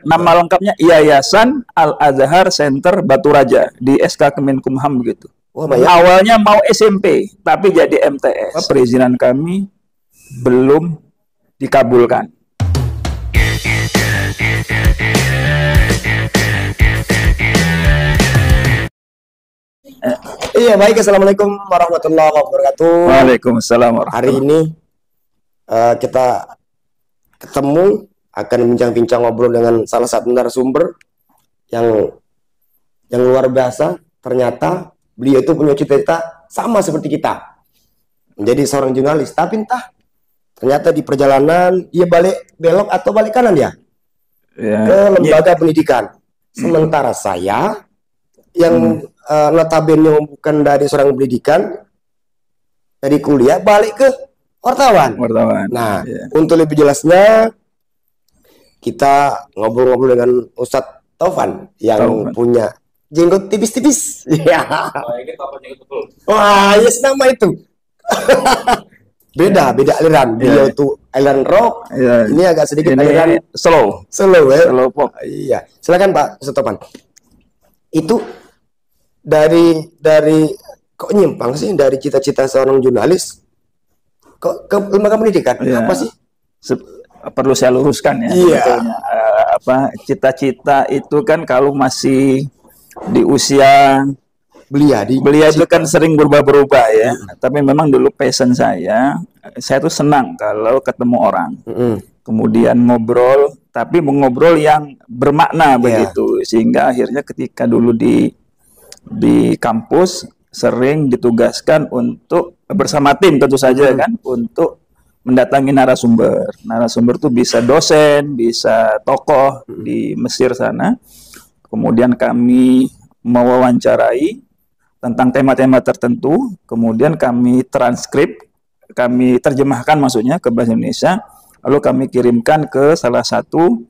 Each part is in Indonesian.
Nama lengkapnya Yayasan Al-Azhar Center Batu Raja di SK Kemenkumham begitu. Wah, banyak. Awalnya mau SMP, tapi jadi MTS. Perizinan kami belum dikabulkan. Iya, baik. Assalamualaikum warahmatullahi wabarakatuh. Waalaikumsalam Hari ini kita ketemu akan bincang-bincang ngobrol dengan salah satu narasumber yang luar biasa. Ternyata beliau itu punya cita-cita sama seperti kita, menjadi seorang jurnalis. Tapi entah ternyata di perjalanan dia belok atau balik kanan dia ke lembaga pendidikan. Sementara saya yang notabene bukan dari seorang pendidikan, dari kuliah balik ke wartawan. Nah, untuk lebih jelasnya kita ngobrol-ngobrol dengan Ustadz Taufan yang punya jenggot tipis-tipis. Ya. Wah, yes, nama itu. beda aliran. Beliau itu aliran rock. Ini agak sedikit aliran slow ya. Slow pop. Iya. Silakan Pak Ustadz Taufan. Itu dari kok nyimpang sih dari cita-cita seorang jurnalis kok ke lembaga pendidikan? Apa sih? Perlu saya luruskan ya. Cita-cita itu kan kalau masih di usia belia itu kan sering berubah-berubah ya. Tapi memang dulu passion saya tuh senang kalau ketemu orang. Kemudian ngobrol, tapi mengobrol yang bermakna begitu. Sehingga akhirnya ketika dulu di kampus sering ditugaskan untuk bersama tim tentu saja kan untuk mendatangi narasumber. Narasumber itu bisa dosen, bisa tokoh di Mesir sana. Kemudian kami mewawancarai tentang tema-tema tertentu, kemudian kami transkrip, kami terjemahkan maksudnya ke bahasa Indonesia, lalu kami kirimkan ke salah satu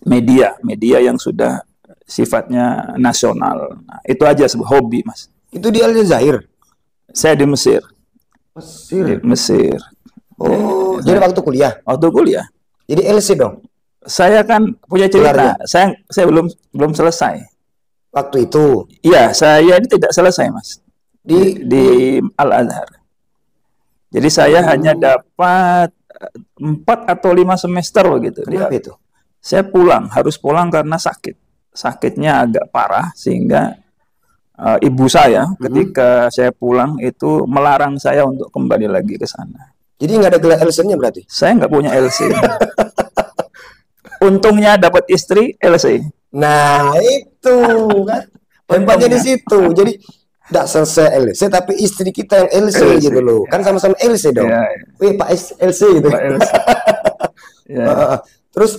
media yang sudah sifatnya nasional. Nah, itu aja hobi, Mas. Itu di Aljazair. Saya di Mesir. Mesir. Di Mesir. Oh, jadi waktu kuliah. Waktu kuliah. Jadi LC dong. Saya kan punya cerita. Saya belum selesai. Waktu itu. Iya, saya ini tidak selesai, Mas. Di Al-Azhar. Jadi saya hanya dapat 4 atau 5 semester begitu. Kenapa itu? Saya harus pulang karena sakit. Sakitnya agak parah sehingga ibu saya ketika saya pulang itu melarang saya untuk kembali lagi ke sana. Jadi nggak ada gelar LC-nya berarti? Saya nggak punya LC. Untungnya dapat istri LC. Nah itu kan hebatnya di situ. Jadi nggak selesai LC tapi istri kita yang LC gitu loh. Kan sama-sama LC dong. Wih Pak LC gitu. Pak LC. Terus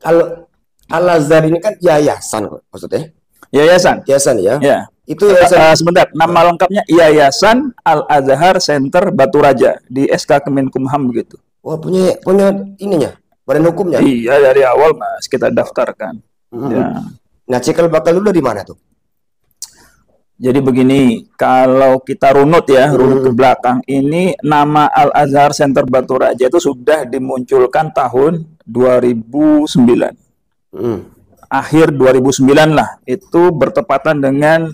kalau Al-Azhar ini kan yayasan maksudnya? Yayasan ya. Itu yayasan. Sebentar, nama lengkapnya Yayasan Al-Azhar Center Batu Raja di SK Kemenkumham begitu. Wah, punya ininya, badan hukumnya. Iya, dari awal Mas kita daftarkan. Ya. Nah, cikal bakal dulu di mana tuh? Jadi begini, kalau kita runut ke belakang, ini nama Al-Azhar Center Batu Raja itu sudah dimunculkan tahun 2009. Akhir 2009 lah, itu bertepatan dengan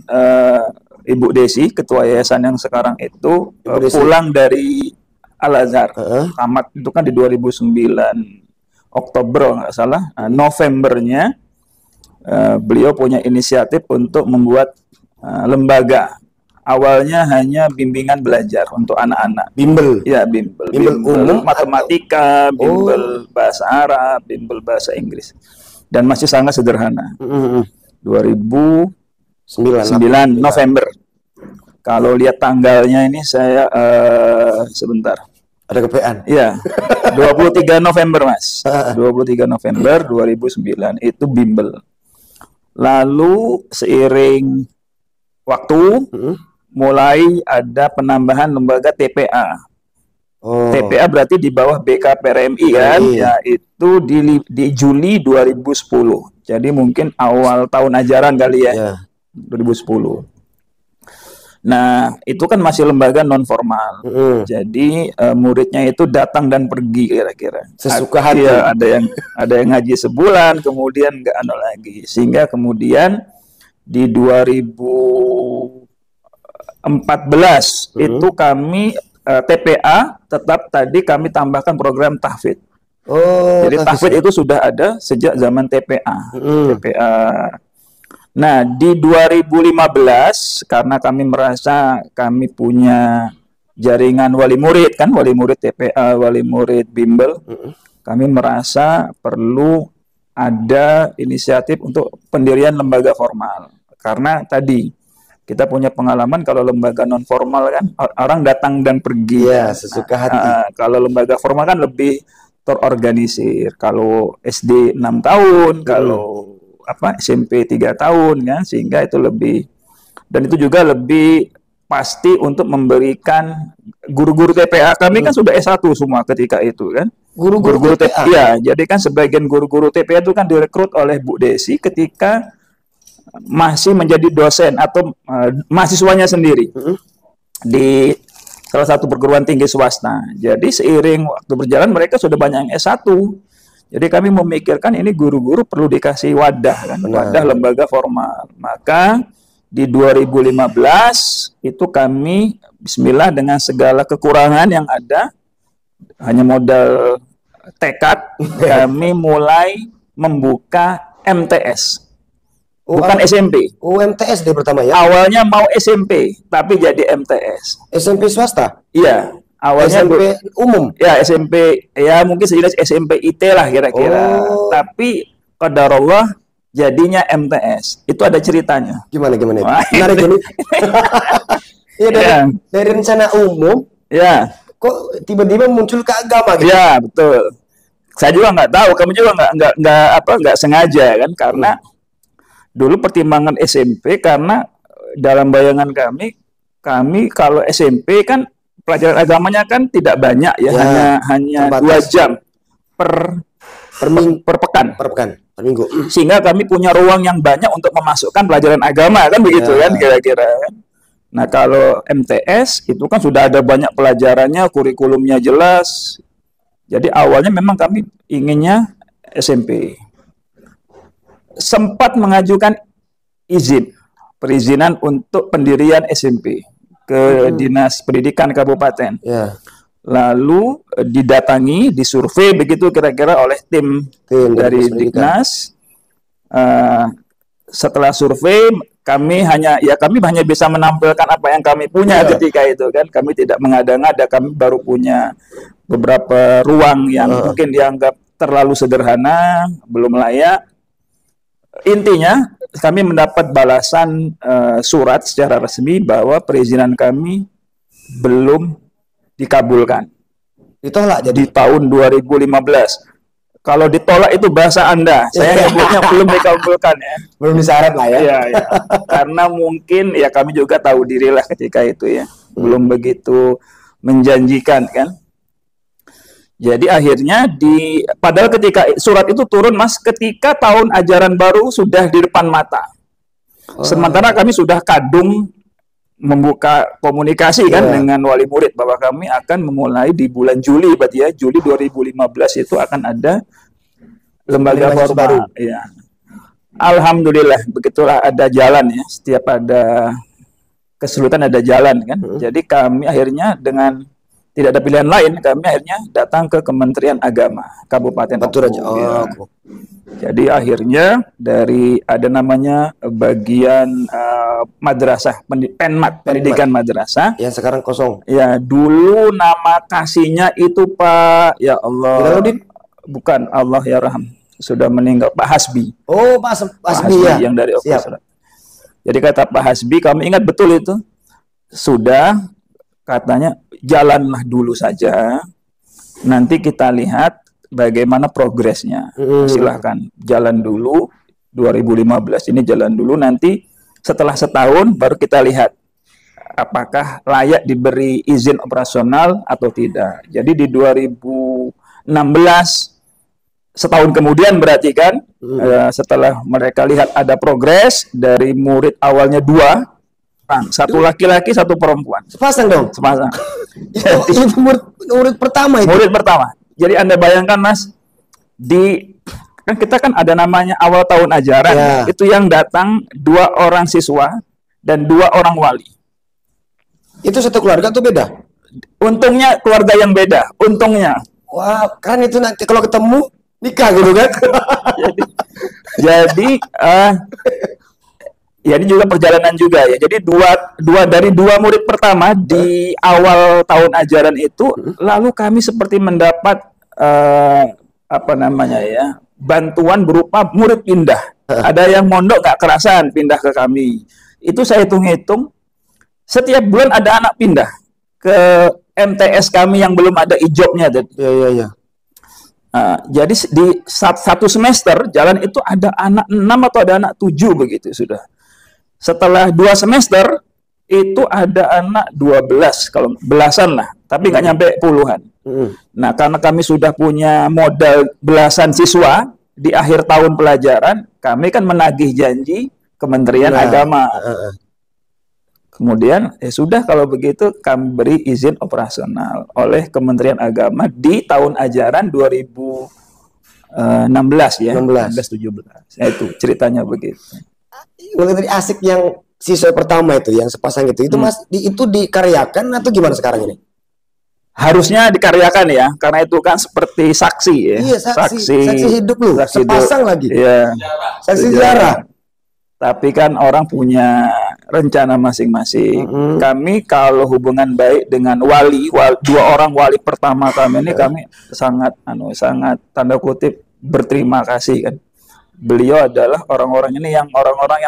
Ibu Desi, ketua yayasan yang sekarang itu pulang dari Al-Azhar. Tamat itu kan di 2009 Oktober nggak salah. Novembernya beliau punya inisiatif untuk membuat lembaga. Awalnya hanya bimbingan belajar untuk anak-anak. Bimbel? Ya, bimbel umum, matematika, bimbel bahasa Arab, bimbel bahasa Inggris. Dan masih sangat sederhana. 2009 November. Kalau lihat tanggalnya ini saya sebentar. Ada kepean. Iya. 23 November, Mas. 23 November 2009 itu bimbel. Lalu seiring waktu mulai ada penambahan lembaga TPA. TPA berarti di bawah BKPRMI kan, ya itu di Juli 2010. Jadi mungkin awal tahun ajaran kali ya, 2010. Nah, itu kan masih lembaga non formal. Mm-mm. Jadi muridnya itu datang dan pergi kira-kira. Sesuka hati. Iya, ada yang ngaji sebulan, kemudian nggak anu lagi. Sehingga kemudian di 2014 itu kami TPA tetap tadi kami tambahkan program tahfidz. Oh, Jadi tahfidz itu sudah ada sejak zaman TPA. TPA. Nah, di 2015 karena kami merasa kami punya jaringan wali murid kan, wali murid TPA, wali murid bimbel, kami merasa perlu ada inisiatif untuk pendirian lembaga formal. Karena tadi kita punya pengalaman kalau lembaga non formal kan orang datang dan pergi. Iya, sesuka hati. Kalau lembaga formal kan lebih terorganisir. Kalau SD 6 tahun, kalau SMP 3 tahun kan, sehingga itu lebih, dan itu juga lebih pasti untuk memberikan guru-guru TPA kami kan sudah S1 semua ketika itu kan. Guru-guru TPA. Iya, jadi kan sebagian guru-guru TPA itu kan direkrut oleh Bu Desi ketika masih menjadi dosen atau mahasiswanya sendiri di salah satu perguruan tinggi swasta. Jadi seiring waktu berjalan mereka sudah banyak yang S1. Jadi kami memikirkan ini guru-guru perlu dikasih wadah kan, wadah lembaga formal. Maka di 2015 itu kami bismillah dengan segala kekurangan yang ada, hanya modal tekad, kami mulai membuka MTS. Bukan SMP. MTS deh pertama ya. Awalnya mau SMP, tapi jadi MTS. SMP swasta? Iya. Awalnya SMP umum? Ya, SMP, ya mungkin sejenis SMP IT lah kira-kira. Tapi qadarullah jadinya MTS. Itu ada ceritanya. Gimana itu? Menarik ini. Iya, dari rencana umum. Ya. Kok tiba-tiba muncul ke agama gitu? Ya, betul. Saya juga nggak tahu, kamu juga nggak sengaja kan, karena dulu pertimbangan SMP karena dalam bayangan kami kalau SMP kan pelajaran agamanya kan tidak banyak ya, hanya 2 jam per pekan. Per minggu. Sehingga kami punya ruang yang banyak untuk memasukkan pelajaran agama kan begitu kan kira-kira kan. Nah, kalau MTS itu kan sudah ada banyak pelajarannya, kurikulumnya jelas. Jadi awalnya memang kami inginnya SMP. Sempat mengajukan perizinan untuk pendirian SMP ke Dinas Pendidikan Kabupaten. Lalu didatangi, disurvei begitu kira-kira oleh tim dari Diknas. Setelah survei kami hanya bisa menampilkan apa yang kami punya ketika itu kan. Kami tidak mengada-ngada, kami baru punya beberapa ruang yang mungkin dianggap terlalu sederhana, belum layak. Intinya kami mendapat balasan surat secara resmi bahwa perizinan kami belum dikabulkan. Ditolak jadi? Di tahun 2015. Kalau ditolak itu bahasa Anda. Saya nyebutnya belum dikabulkan ya. Belum disyarat lah ya. Iya. Karena mungkin ya kami juga tahu dirilah ketika itu ya. Belum begitu menjanjikan kan. Jadi akhirnya padahal ketika surat itu turun Mas, ketika tahun ajaran baru sudah di depan mata. Sementara kami sudah kadung membuka komunikasi kan dengan wali murid bahwa kami akan memulai di bulan Juli, berarti ya Juli 2015 itu akan ada lembaga formal baru. Ya. Alhamdulillah begitulah ada jalan ya. Setiap ada kesulitan ada jalan kan. Jadi kami akhirnya dengan tidak ada pilihan lain, kami akhirnya datang ke Kementerian Agama Kabupaten Oku. Jadi akhirnya dari ada namanya bagian madrasah, penmat, pendidikan madrasah. Yang sekarang kosong. Ya, dulu nama kasihnya itu Pak, ya Allah. Bukan, Allah ya Rahim. Sudah meninggal, Pak Hasbi. Oh, Pak Hasbi ya. Yang dari Oku. Jadi kata Pak Hasbi, kami ingat betul itu. Sudah, katanya jalanlah dulu saja, nanti kita lihat bagaimana progresnya. Silahkan jalan dulu, 2015 ini jalan dulu, nanti setelah setahun baru kita lihat apakah layak diberi izin operasional atau tidak. Jadi di 2016 setahun kemudian berarti kan setelah mereka lihat ada progres dari murid awalnya 2 satu laki-laki, satu perempuan. Sepasang dong. Sepasang. Itu murid pertama itu. Murid pertama. Jadi Anda bayangkan Mas, kan kita kan ada namanya awal tahun ajaran. Ya. Itu yang datang 2 orang siswa dan 2 orang wali. Itu satu keluarga atau beda? Untungnya keluarga yang beda. Untungnya. Wah, kan itu nanti kalau ketemu nikah gitu kan. Jadi ya ini juga perjalanan juga ya. Jadi dari dua murid pertama di awal tahun ajaran itu, lalu kami seperti mendapat apa namanya ya, bantuan berupa murid pindah. Ada yang mondok gak kerasan pindah ke kami. Itu saya hitung-hitung, setiap bulan ada anak pindah ke MTS kami yang belum ada ijobnya. Iya. Jadi di satu semester jalan itu ada anak 6 atau ada anak 7 begitu sudah. Setelah 2 semester itu ada anak 12, kalau belasan lah, tapi nggak nyampe puluhan. Nah, karena kami sudah punya modal belasan siswa di akhir tahun pelajaran, kami kan menagih janji Kementerian Agama. Kemudian sudah kalau begitu kami beri izin operasional oleh Kementerian Agama di tahun ajaran 2016 ya, 16-17. Ya, itu ceritanya begitu. Mulai dari asik yang siswa pertama itu, yang sepasang itu Mas, itu dikaryakan atau gimana sekarang ini? Harusnya dikaryakan ya, karena itu kan seperti saksi ya. Iya, saksi hidup lu, sepasang lagi. Iya. Saksi sejarah. Tapi kan orang punya rencana masing-masing. Kami kalau hubungan baik dengan wali, 2 orang wali pertama kami ini, kami sangat tanda kutip berterima kasih kan. Beliau adalah orang-orang yang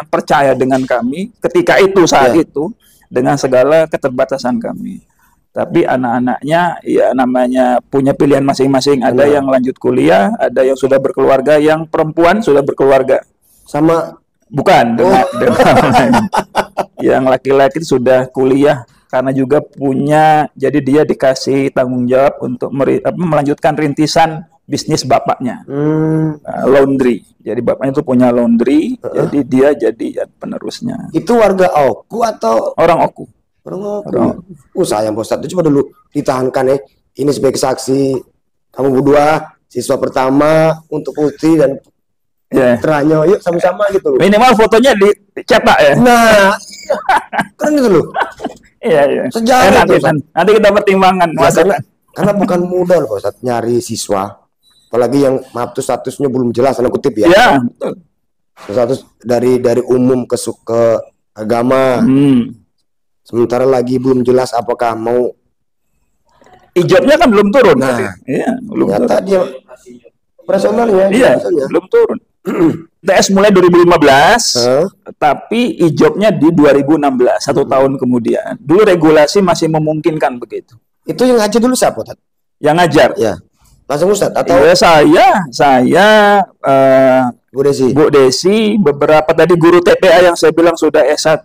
percaya dengan kami ketika itu saat itu dengan segala keterbatasan kami. Tapi anak-anaknya ya namanya punya pilihan masing-masing. Ada yang lanjut kuliah, ada yang sudah berkeluarga, yang perempuan sudah berkeluarga. Sama bukan dengan yang laki-laki sudah kuliah karena juga punya, jadi dia dikasih tanggung jawab untuk melanjutkan rintisan bisnis bapaknya, laundry. Jadi bapaknya itu punya laundry, jadi dia jadi penerusnya. Itu warga Oku atau orang Oku? Orang Oku. Sayang Pak Ustadz, coba dulu ditahankan ya. Ini sebagai saksi, kamu berdua siswa pertama untuk Putri dan putranya, yuk sama-sama gitu. Minimal fotonya dicetak ya. Nah, kan gitu loh. Iya. Sejarah nanti kita pertimbangkan. Karena bukan mudah loh Pak Ustadz nyari siswa. Apalagi yang maaf tuh statusnya belum jelas, tanda kutip ya. Iya, betul. Status dari umum ke agama. Sementara lagi belum jelas apakah mau ijabnya kan belum turun. Nah, iya, belum ternyata turun. Dia operasionalnya. Iya, belum turun. TS mulai 2015, tapi ijobnya di 2016, 1 tahun kemudian. Dulu regulasi masih memungkinkan begitu. Itu yang ngajar dulu siapa, Tat? Yang ngajar? Ya. Langsung Ustadz atau? Ya, saya Bu Desi, beberapa tadi guru TPA yang saya bilang sudah S1,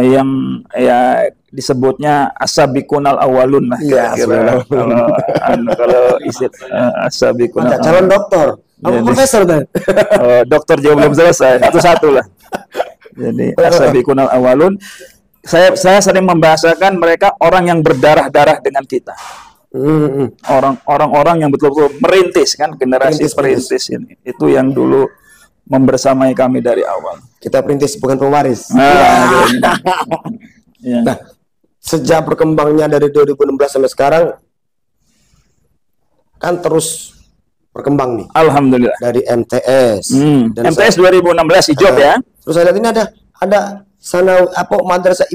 yang ya disebutnya asabikunal awalun lah kira-kira. Kalau asabikunal calon dokter. Profesor kan? Dokter jauh belum selesai, satu-satu lah. Jadi asabikunal awalun. Saya sering membahasakan mereka orang yang berdarah-darah dengan kita. Orang-orang yang betul-betul merintis kan, generasi perintis ini. Itu yang dulu membersamai kami dari awal. Kita perintis bukan pewaris. Nah, sejak berkembangnya dari 2016 sampai sekarang kan terus berkembang nih. Alhamdulillah. Dari MTS. Dan MTS 2016 ijob ya. Terus saya lihat ini ada sana madrasah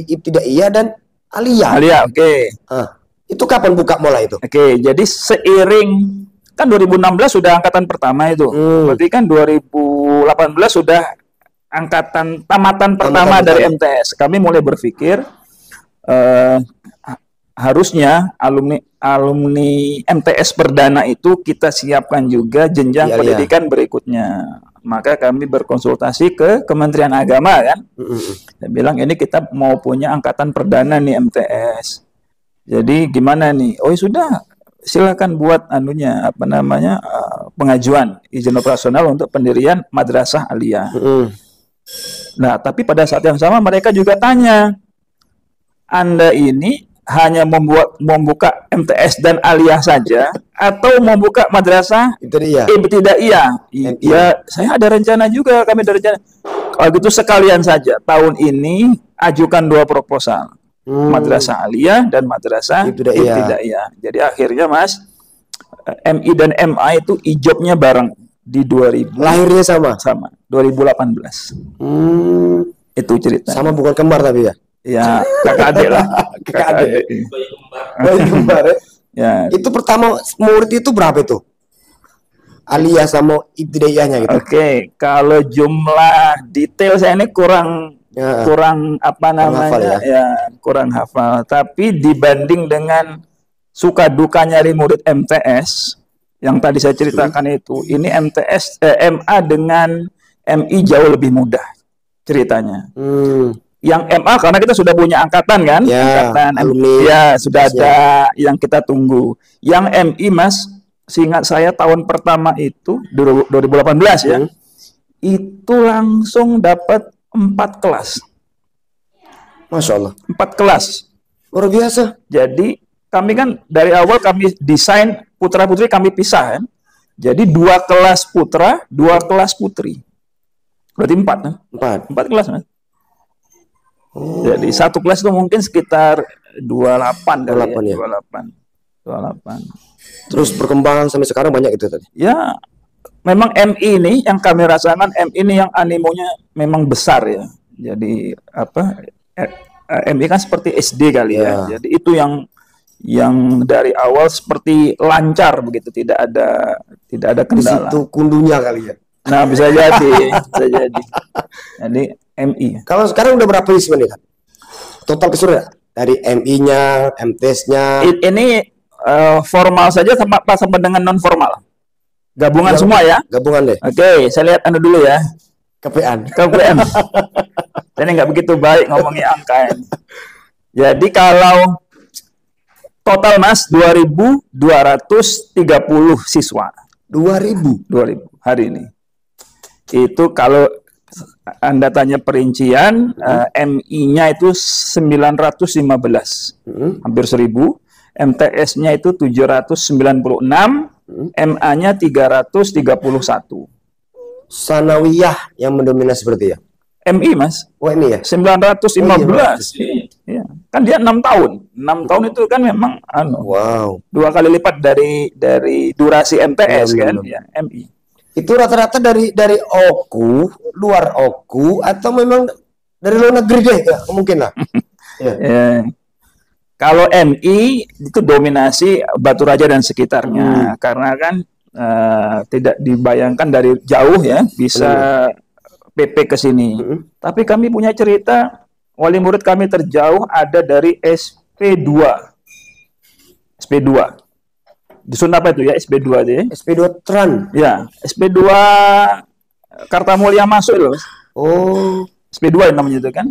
ibtidaiyah dan aliyah. Aliyah, oke. Itu kapan buka mulai itu? Oke, jadi seiring kan 2016 sudah angkatan pertama itu. Berarti kan 2018 sudah angkatan tamatan pertama dari MTS. Kami mulai berpikir harusnya alumni MTS perdana itu kita siapkan juga jenjang pendidikan berikutnya. Maka kami berkonsultasi ke Kementerian Agama kan. Saya bilang ini kita mau punya angkatan perdana nih MTS. Jadi gimana nih? Oh sudah, silakan buat pengajuan izin operasional untuk pendirian madrasah aliyah. Nah, tapi pada saat yang sama mereka juga tanya, Anda ini hanya membuka MTS dan aliyah saja atau membuka madrasah ibtidaiyah? Iya, saya ada rencana juga, kami ada rencana. Kalau gitu sekalian saja tahun ini ajukan 2 proposal, madrasah aliyah dan madrasah ibtidaiyah. Jadi akhirnya Mas, MI dan MA itu ijobnya bareng di 2000. Lahirnya sama 2018. Itu cerita. Sama bukan kembar tapi ya. Ya, kakak adik lah. Kakak adik. Bayi kembar ya. Ya. Itu pertama murid itu berapa itu? Aliyah sama ibtidaiyahnya gitu. Oke, kalau jumlah detail saya ini kurang apa namanya? Kurang hafal. Tapi dibanding dengan suka duka nyari murid MTS yang tadi saya ceritakan itu, ini MTS MA dengan MI jauh lebih mudah ceritanya. Yang MA karena kita sudah punya angkatan kan, angkatan alumni, ya sudah ada yang kita tunggu. Yang MI Mas, seingat saya tahun pertama itu 2018 ya, itu langsung dapat 4 kelas. Masya Allah. 4 kelas. Luar biasa. Jadi kami kan dari awal kami desain putra putri kami pisah kan. Jadi 2 kelas putra, 2 kelas putri. Berarti 4 kan? 4 kelas Mas. Jadi 1 kelas itu mungkin sekitar 28 kali ya. 28. Terus perkembangan sampai sekarang banyak itu tadi. Ya, memang MI ini yang kami rasakan, MI ini yang animonya memang besar ya. Jadi apa? MI kan seperti SD kali ya. Jadi itu yang dari awal seperti lancar begitu, tidak ada kendala. Itu kundunya kali ya. Nah, bisa jadi. Jadi MI. Kalau sekarang udah berapa siswa nih kan? Total keseluruhan dari MI-nya, MTS-nya. Ini formal saja sama dengan non formal. Gabungan semua ya? Gabungan deh. Oke, saya lihat dulu ya. KPM. Ini nggak begitu baik ngomongin angka ini. Jadi kalau total Mas 2.230 siswa. 2.000 hari ini. Itu kalau Anda tanya perincian, MI-nya itu 915, hampir 1.000. MTS-nya itu 796, MA-nya 331. Sanawiyah yang mendominasi seperti ya? MI Mas. Oh MI ya? 915. Iya. Kan dia 6 tahun. 6 tahun itu kan memang 2 kali lipat dari durasi MTS kan? Ya, MI. Itu rata-rata dari OKU, luar OKU, atau memang dari luar negeri deh, ya, mungkin lah. Kalau MI itu dominasi Batu Raja dan sekitarnya, karena kan tidak dibayangkan dari jauh ya bisa PP ke sini. Tapi kami punya cerita wali murid kami terjauh ada dari SP2. Di Sunda apa itu ya SP2 deh. SP2 Tran. Ya, SP2 Kartamulya masuk loh. Oh, SP2 namanya itu kan.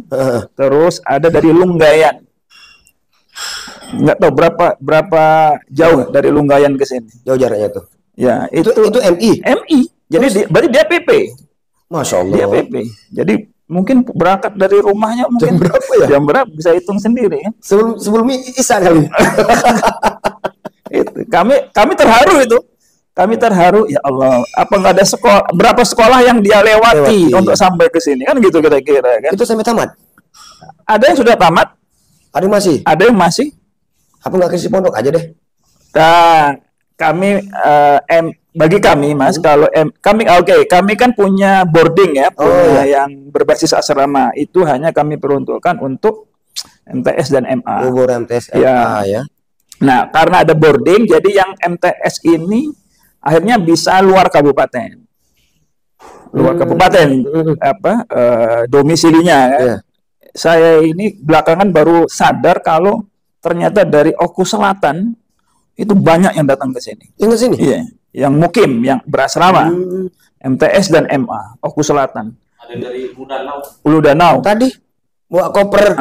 Terus ada dari Lunggayan. Nggak tahu berapa jauh dari Lunggayan ke sini. Jauh jaraknya tuh. Ya, itu MI. MI. Jadi berarti dia PP. Masya Allah. Dia PP. Jadi mungkin berangkat dari rumahnya mungkin jam berapa ya? Jam berapa bisa hitung sendiri ya. Sebelum Isya kali. Itu. Kami terharu itu. Kami terharu, ya Allah, apa nggak ada berapa sekolah yang dia lewati untuk sampai ke sini kan gitu kira-kira kan. Itu sampai tamat. Ada yang sudah tamat, ada yang masih. Ada yang masih. Apa nggak kasih pondok aja deh. Nah, kami bagi kami Mas, kalau kami kan punya boarding ya, yang berbasis asrama, itu hanya kami peruntukkan untuk MTS dan MA. MTS MA ya. Nah, karena ada boarding, jadi yang MTS ini akhirnya bisa luar kabupaten. Luar kabupaten domisilinya kan. Yeah. Saya ini belakangan baru sadar kalau ternyata dari Oku Selatan itu banyak yang datang ke sini. Yang ke sini? Iya, yang mukim, yang berasrama. MTS dan MA, Oku Selatan. Ada dari Ulu Danau. Tadi bawa koper.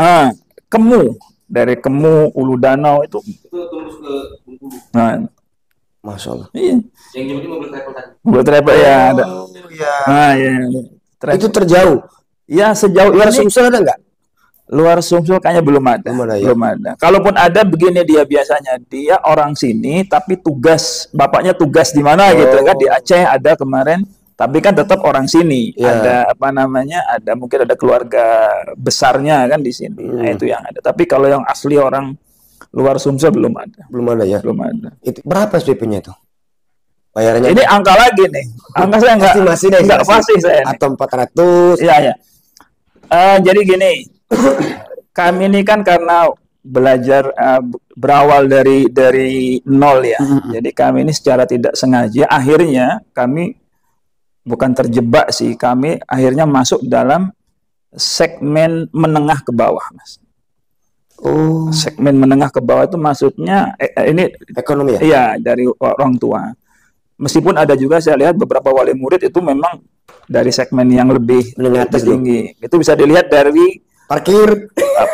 Kemu. Dari Kemu, Ulu Danau itu terus ke Bengkulu. Nah, Masya Allah. Iya. Yang jemputnya mobil travel tadi. Mobil travel ya ada. Iya. Iya. Itu terjauh. Ya sejauh Luar ini Sumsel ada nggak? luar Sumsel kayaknya belum ada. Belum ada, ya? Belum ada. Kalaupun ada begini dia biasanya dia orang sini tapi tugas bapaknya tugas di mana gitu kan di Aceh ada kemarin tapi kan tetap orang sini. Ya. Ada apa namanya? Ada mungkin ada keluarga besarnya kan di sini. Nah, itu yang ada. Tapi kalau yang asli orang luar Sumsel belum ada. Belum ada ya. Belum ada. Itu berapa SPP-nya itu? Bayarannya? Ini angka lagi nih. Angka saya nggak pasti saya. Atau 400? Iya, ya. Jadi gini, kami ini kan karena belajar berawal dari nol ya. Jadi kami ini secara tidak sengaja akhirnya kami bukan terjebak sih, kami akhirnya masuk dalam segmen menengah ke bawah, Mas. Oh. Segmen menengah ke bawah itu maksudnya ini Ekonomi ya? Iya, dari orang tua. Meskipun ada juga saya lihat beberapa wali murid itu memang dari segmen yang lebih tinggi. Itu bisa dilihat dari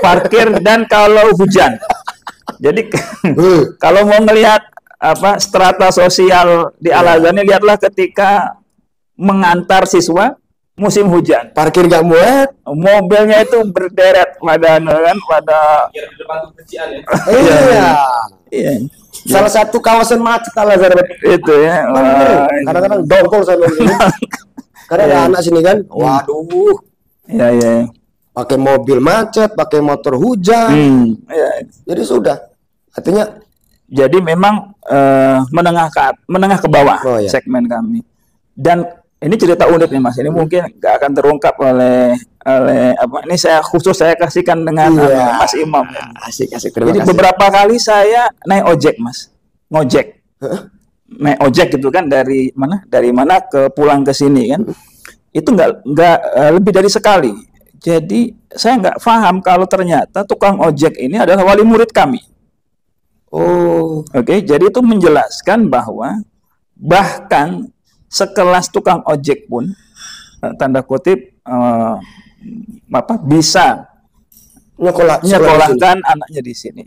parkir dan kalau hujan. Jadi kalau mau melihat apa strata sosial di Al-Azhar, lihatlah ketika mengantar siswa musim hujan. Parkir gak muat, mobilnya itu berderet pada depan kerjaan ya. Iya. Salah satu kawasan macet Al-Azhar itu ya. Kadang-kadang dongkol saya begini. Karena ada anak sini kan, waduh. Iya. Pakai mobil macet, pakai motor hujan. Jadi sudah. Artinya jadi memang menengah ke bawah segmen kami. Dan ini cerita unik nih Mas. Ini mungkin nggak akan terungkap oleh apa. Ini saya kasihkan dengan Mas Imam. Asik. Jadi beberapa kali saya naik ojek Mas, ngojek, naik ojek gitu kan dari mana ke pulang ke sini kan. Itu nggak lebih dari sekali. Jadi saya nggak paham kalau ternyata tukang ojek ini adalah wali murid kami. Oke, jadi itu menjelaskan bahwa bahkan sekelas tukang ojek pun tanda kutip bisa nyekolahkan anaknya di sini.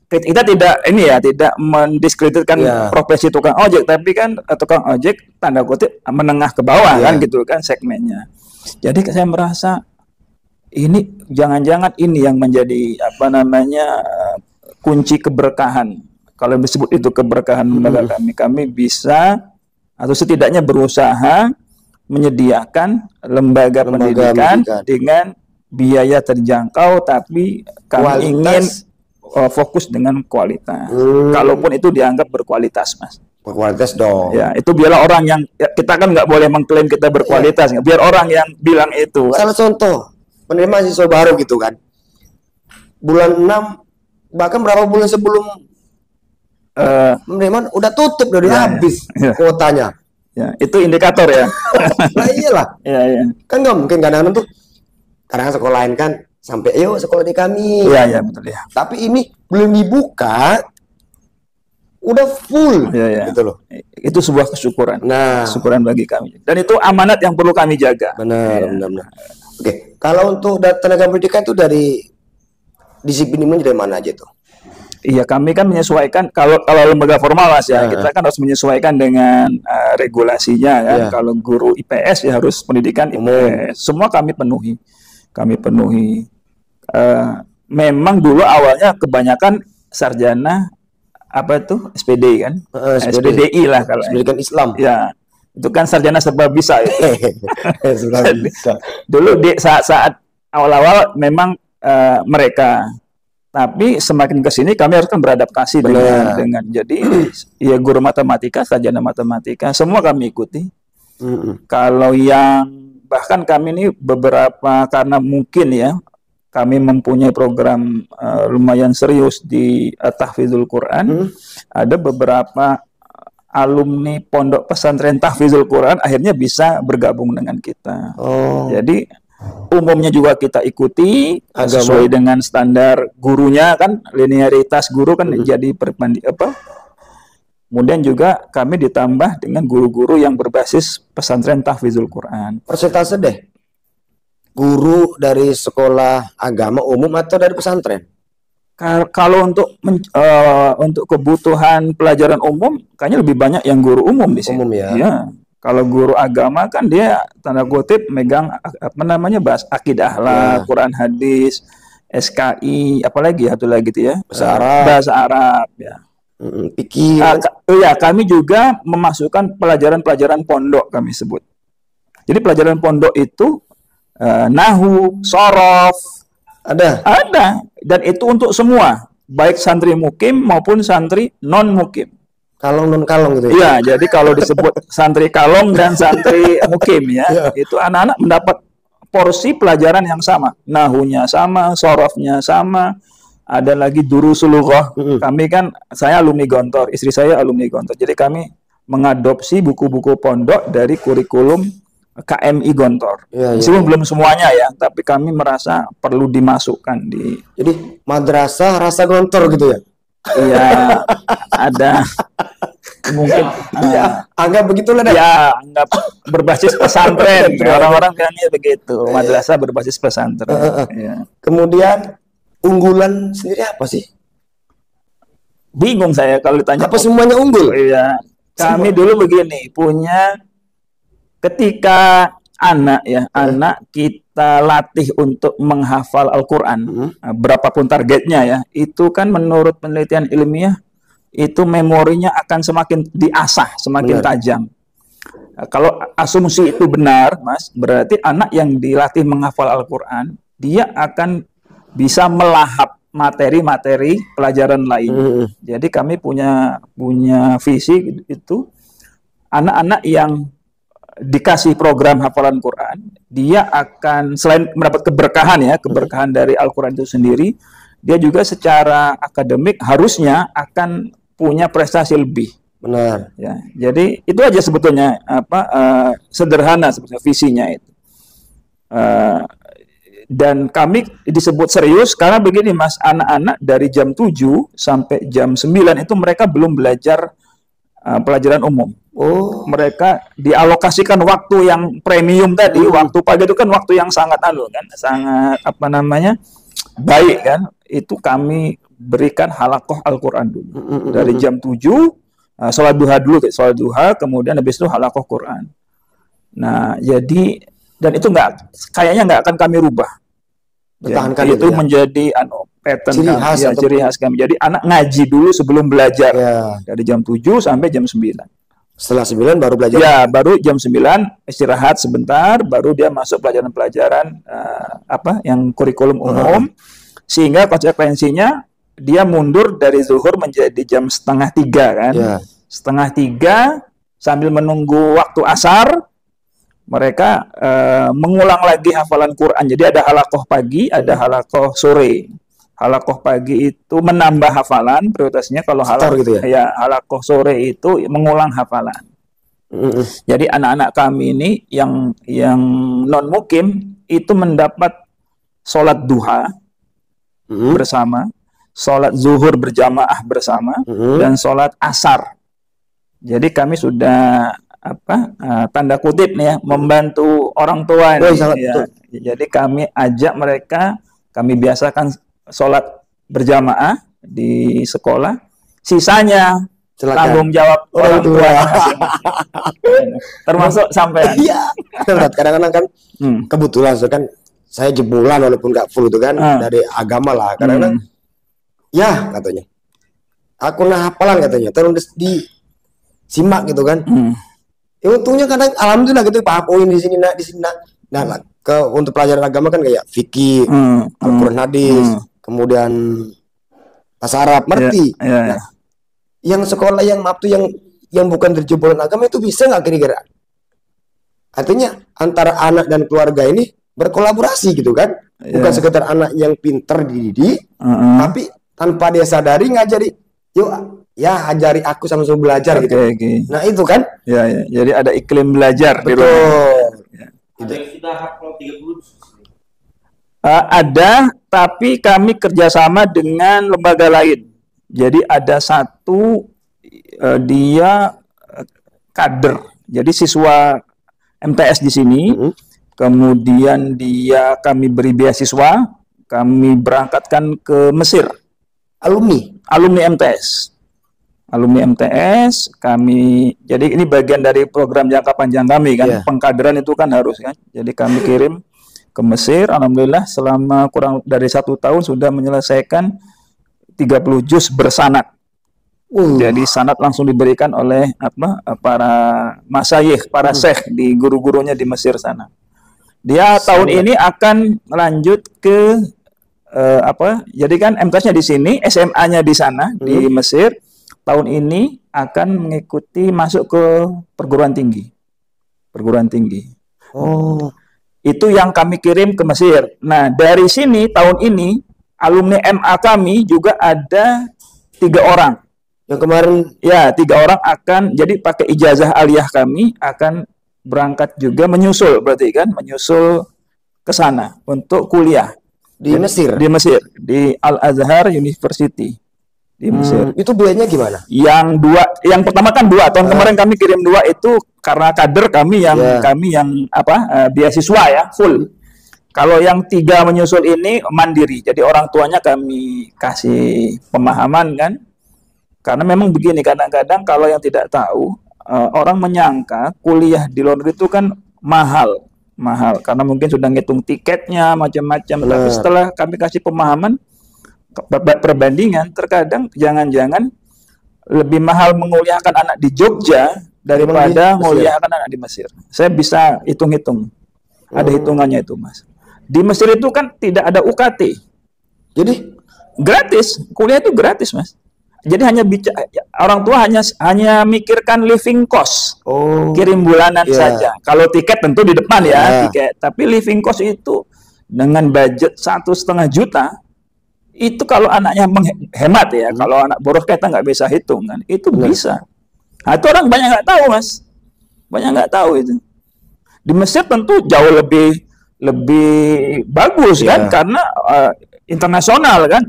Kita tidak mendiskreditkan profesi tukang ojek, tapi kan tukang ojek tanda kutip menengah ke bawah kan gitu kan segmennya. Jadi saya merasa ini jangan-jangan ini yang menjadi apa namanya kunci keberkahan. Kalau disebut itu keberkahan lembaga kami bisa atau setidaknya berusaha menyediakan lembaga pendidikan dengan biaya terjangkau, tapi kami ingin fokus dengan kualitas. Kalaupun itu dianggap berkualitas, Mas. Berkualitas dong. Ya, itu biarlah orang yang kita kan nggak boleh mengklaim kita berkualitas, biar orang yang bilang itu. Salah contoh penerimaan siswa baru gitu kan. Bulan 6 bahkan berapa bulan sebelum penerimaan udah tutup, udah habis kuotanya. Ya, itu indikator ya. Nah iyalah. Iya. Kan nggak mungkin kadang-kadang tuh kadang sekolah lain kan sampai ayo sekolah di kami. Iya betul ya. Tapi ini belum dibuka udah full gitu loh. Itu sebuah kesyukuran. Nah, kesyukuran bagi kami. Dan itu amanat yang perlu kami jaga. Benar. Oke, kalau untuk tenaga pendidikan itu dari disiplin ilmunya dari mana aja tuh? Iya, kami kan menyesuaikan kalau lembaga formal Mas ya, kita kan harus menyesuaikan dengan regulasinya kan. Kalau guru IPS ya harus pendidikan IPS. Semua kami penuhi. Memang dulu awalnya kebanyakan sarjana apa itu SPD kan? SPDI lah kalau pendidikan Islam. Ya. Itu kan sarjana serba bisa itu. Dulu di saat awal-awal memang mereka. Tapi semakin ke sini kami harus kan beradaptasi dengan jadi ya guru matematika, sarjana matematika, semua kami ikuti. Kalau yang bahkan kami ini beberapa karena mungkin ya kami mempunyai program lumayan serius di Tahfidzul Quran, ada beberapa alumni pondok pesantren Tahfidzul Quran akhirnya bisa bergabung dengan kita. Jadi umumnya juga kita ikuti sesuai dengan standar gurunya kan, linearitas guru kan jadi kemudian juga kami ditambah dengan guru-guru yang berbasis pesantren Tahfidzul Quran. Persentase deh guru dari sekolah agama umum atau dari pesantren? Kalau untuk kebutuhan pelajaran umum kayaknya lebih banyak yang guru umum di sini. Umum ya. Iya. Kalau guru agama kan dia tanda kutip megang apa namanya bahas akidah lah, Quran hadis, SKI, apalagi satu lagi itu ya, bahasa Arab ya. Fikih. Iya, kami juga memasukkan pelajaran-pelajaran pondok kami sebut. Jadi pelajaran pondok itu nahu, sorof, ada, dan itu untuk semua, baik santri mukim maupun santri non mukim. Kalong non kalong gitu ya? Iya, jadi kalau disebut santri kalong dan santri mukim ya, itu anak-anak mendapat porsi pelajaran yang sama, nahunya sama, sorofnya sama, ada lagi durusul lughah. Kami kan, saya alumni Gontor, istri saya alumni Gontor, jadi kami mengadopsi buku-buku pondok dari kurikulum KMI Gontor. Meskipun belum semuanya ya, tapi kami merasa perlu dimasukkan di. Jadi madrasah rasa Gontor gitu ya? Iya, ada mungkin anggap begitulah deh. Ya, anggap berbasis pesantren. Orang-orang kan begitu, madrasah berbasis pesantren. Ya. Kemudian unggulan sendiri apa sih? Bingung saya kalau ditanya. Apa semuanya unggul? Iya. Kami dulu begini, punya ketika anak kita latih untuk menghafal Al-Quran, berapapun targetnya ya, itu kan menurut penelitian ilmiah, itu memorinya akan semakin diasah, semakin tajam. Kalau asumsi itu benar, Mas, berarti anak yang dilatih menghafal Al-Quran, dia akan bisa melahap materi-materi pelajaran lain. Jadi kami punya visi itu, anak-anak yang dikasih program hafalan Quran, dia akan selain mendapat keberkahan ya, keberkahan dari Al-Quran itu sendiri, dia juga secara akademik harusnya akan punya prestasi lebih. Benar. Ya, jadi itu aja sebetulnya sederhana sebetulnya visinya itu. Dan kami disebut serius karena begini Mas, anak-anak dari jam 7 sampai jam 9 itu mereka belum belajar pelajaran umum. Mereka dialokasikan waktu yang premium tadi, waktu pagi itu kan waktu yang sangat sangat baik kan. Itu kami berikan halakoh Al-Quran dulu. Dari jam 7 sholat duha dulu, sholat duha, kemudian habis itu halakoh Quran. Nah, jadi dan itu kayaknya nggak akan kami rubah. Pertahankan itu ya? Menjadi pattern ciri khas kami. Jadi anak ngaji dulu sebelum belajar dari jam 7 sampai jam 9. Setelah 9 baru belajar? Ya, baru jam 9 istirahat sebentar, baru dia masuk pelajaran-pelajaran yang kurikulum umum, sehingga konsekuensinya dia mundur dari zuhur menjadi jam 2:30 kan? 2:30 sambil menunggu waktu asar, mereka mengulang lagi hafalan Quran. Jadi ada halakoh pagi, ada halakoh sore. Halakoh pagi itu menambah hafalan prioritasnya, kalau halakoh sore itu mengulang hafalan. Jadi anak-anak kami ini yang non mukim itu mendapat sholat duha bersama, sholat zuhur berjamaah bersama, dan sholat asar. Jadi kami sudah tanda kutip nih ya, membantu orang tua ini, Jadi kami ajak mereka, kami biasakan sholat berjamaah di sekolah, sisanya tanggung jawab orang tua. Termasuk sampai. Iya. Kadang-kadang kan kebetulan kan saya jebolan walaupun nggak full itu kan dari agama lah. Kadang-kadang ya katanya, aku hafalan katanya, terus disimak gitu kan. Ya untungnya kadang alhamdulillah gitu Pak, poin di sini di sini. Nah, untuk pelajaran agama kan kayak fikih, Al-Quran hadis, kemudian bahasa Arab, ngerti. Nah, yang sekolah yang bukan dari jebolan agama itu bisa nggak kira-kira? Artinya antara anak dan keluarga ini berkolaborasi gitu kan, bukan sekedar anak yang pinter dididik, tapi tanpa dia sadari ngajari, yuk ya ajari aku sama-sama belajar gitu. Nah itu kan? Ya, jadi ada iklim belajar. Betul. Di rumah. Ada yang sudah hafal 30? Ada, tapi kami kerjasama dengan lembaga lain. Jadi ada satu dia kader, jadi siswa MTS di sini. Kemudian kami beri beasiswa, kami berangkatkan ke Mesir. Alumni MTS. alumni MTS, kami, jadi ini bagian dari program jangka panjang kami kan, pengkaderan itu kan harus kan, jadi kami kirim ke Mesir, alhamdulillah selama kurang dari 1 tahun sudah menyelesaikan 30 juz bersanad. Jadi sanad langsung diberikan oleh para masyayikh, para syekh di guru-gurunya di Mesir sana. Dia tahun ini akan lanjut ke jadi kan MTS-nya di sini, SMA-nya di sana di Mesir. Tahun ini akan mengikuti masuk ke perguruan tinggi. Perguruan tinggi. Oh. Itu yang kami kirim ke Mesir. Nah, dari sini tahun ini alumni MA kami juga ada 3 orang. Yang kemarin ya 3 orang akan jadi pakai ijazah aliyah kami akan berangkat juga menyusul berarti kan menyusul ke sana untuk kuliah di Mesir. Di Mesir, di Al Azhar University di Mesir. Itu duanya gimana? Yang pertama kan 2 tahun kemarin kami kirim 2 itu karena kader kami yang beasiswa ya full. Kalau yang 3 menyusul ini mandiri, jadi orang tuanya kami kasih pemahaman kan. Karena memang begini kadang-kadang kalau yang tidak tahu orang menyangka kuliah di luar negeri itu kan mahal karena mungkin sudah ngitung tiketnya macam-macam. Tapi setelah kami kasih pemahaman perbandingan, terkadang jangan-jangan lebih mahal menguliahkan anak di Jogja daripada menguliahkan anak di Mesir. Saya bisa hitung-hitung. Ada hitungannya itu, Mas. Di Mesir itu kan tidak ada UKT. Jadi gratis, kuliah itu gratis, Mas. Jadi hanya orang tua hanya mikirkan living cost, kirim bulanan saja. Kalau tiket tentu di depan tiket. Tapi living cost itu dengan budget 1,5 juta, itu kalau anaknya menghemat ya. Kalau anak boros kita nggak bisa hitung kan, itu bisa. Nah, itu orang banyak nggak tahu, Mas. Banyak nggak tahu itu. Di Mesir tentu jauh lebih bagus kan, karena internasional kan,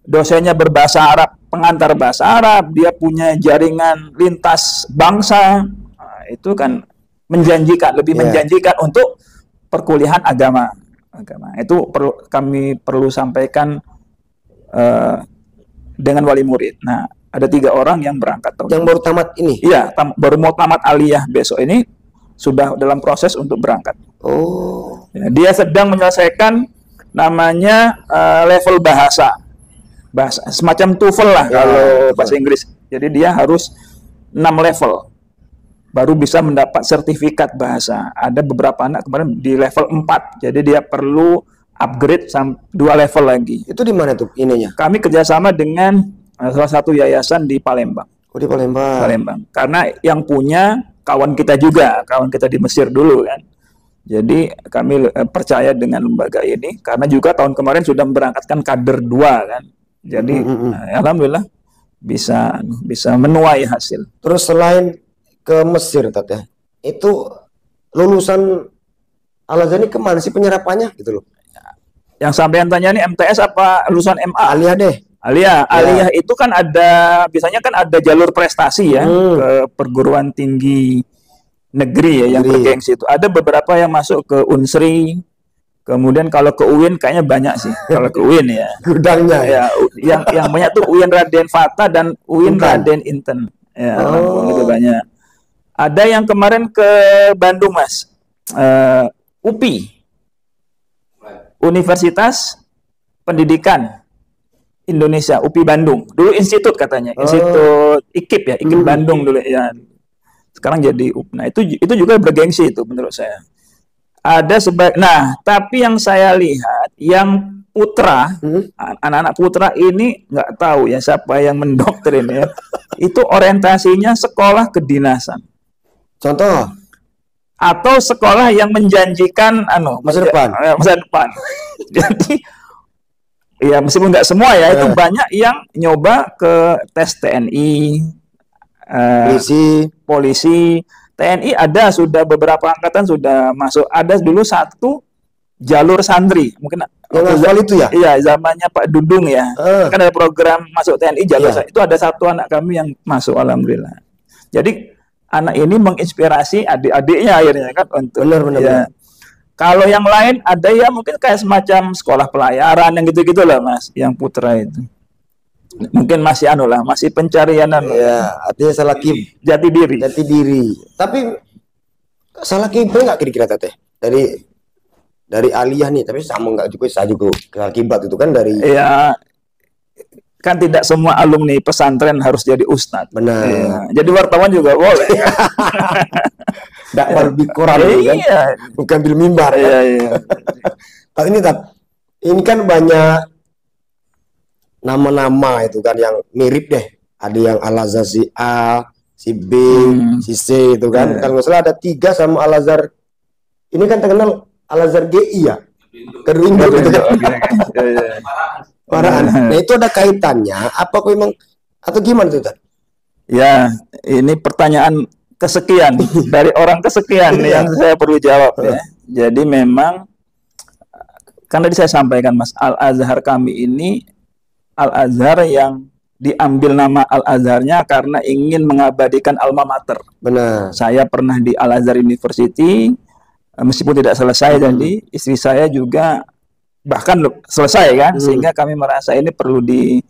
dosennya berbahasa Arab, pengantar bahasa Arab, dia punya jaringan lintas bangsa, itu kan lebih menjanjikan untuk perkuliahan agama. Itu kami perlu sampaikan dengan wali murid. Nah, ada 3 orang yang berangkat. Yang baru tamat ini? Iya, baru mau tamat aliyah besok ini, sudah dalam proses untuk berangkat. Dia sedang menyelesaikan namanya level bahasa semacam TOEFL lah kalau bahasa Inggris. Jadi dia harus 6 level baru bisa mendapat sertifikat bahasa. Ada beberapa anak kemarin di level 4, jadi dia perlu upgrade 2 level lagi. Itu di mana tuh ininya? Kami kerjasama dengan salah satu yayasan di Palembang. Di Palembang. Karena yang punya kawan kita juga, kawan kita di Mesir dulu kan. Jadi kami percaya dengan lembaga ini karena juga tahun kemarin sudah memberangkatkan kader 2 kan. Jadi alhamdulillah bisa menuai hasil. Terus selain ke Mesir ya, itu lulusan Al-Azhar ini kemana sih penyerapannya gitu loh? Yang sampean tanya ini MTS apa lulusan MA? Aliyah deh. Aliyah itu kan biasanya kan ada jalur prestasi ya ke perguruan tinggi negeri ya yang bergengsi itu. Ada beberapa yang masuk ke Unsri. Kemudian kalau ke UIN kayaknya banyak sih. Kalau ke UIN ya. Gudangnya ya. Yang banyak tuh UIN Raden Fatah dan UIN Raden Inten. Ya, itu banyak. Ada yang kemarin ke Bandung, Mas. UPI. Universitas Pendidikan Indonesia, UPI Bandung. Dulu institut katanya. Institut IKIP ya, IKIP Bandung dulu ya. Sekarang jadi UPI. Nah, itu juga bergengsi itu menurut saya. Tapi yang saya lihat yang putra, anak-anak putra ini nggak tahu ya siapa yang mendoktrin ya. Itu orientasinya sekolah kedinasan. Contoh? Atau sekolah yang menjanjikan masa depan. Jadi ya meskipun nggak semua ya, itu banyak yang nyoba ke tes TNI, polisi. TNI ada sudah beberapa angkatan sudah masuk. Ada dulu 1 jalur santri, mungkin yang itu ya? Iya, zamannya Pak Dudung ya. Kan ada program masuk TNI jalur itu ada 1 anak kami yang masuk, alhamdulillah. Jadi anak ini menginspirasi adik-adiknya akhirnya kan untuk benar. Kalau yang lain ada ya mungkin kayak semacam sekolah pelayaran yang gitu-gitu lah, Mas, yang putra itu. Mungkin masih anu lah, masih pencarian anu. Ya, artinya salah Jati diri. jati diri. Tapi salah kiblat nggak kira-kira teteh? Dari aliyah nih, tapi sama nggak juga, saya juga salah kiblat itu kan dari. Ya, kan tidak semua alumni pesantren harus jadi ustadz. Benar. Ya, jadi wartawan juga boleh. Dakwah lebih Quran kan? Iya. Bukan bil mimbar. Iya, Kan? iya. Tapi ini kan banyak nama-nama itu kan yang mirip deh. Ada yang Al-Azhar si A, si B, si C itu kan. Kalau nggak salah ada 3 sama Al-Azhar. Ini kan terkenal Al-Azhar GI ya. Kedua gitu kan. Parahan. Nah itu ada kaitannya. Apa kok memang atau gimana tuh? Ya, ini pertanyaan kesekian dari orang kesekian yang saya perlu jawab ya. Jadi memang kan tadi saya sampaikan Mas, Al-Azhar kami ini Al-Azhar yang diambil nama Al-Azharnya karena ingin mengabadikan alma mater. Benar. Saya pernah di Al-Azhar University, meskipun tidak selesai jadi istri saya juga bahkan selesai kan, sehingga kami merasa ini perlu di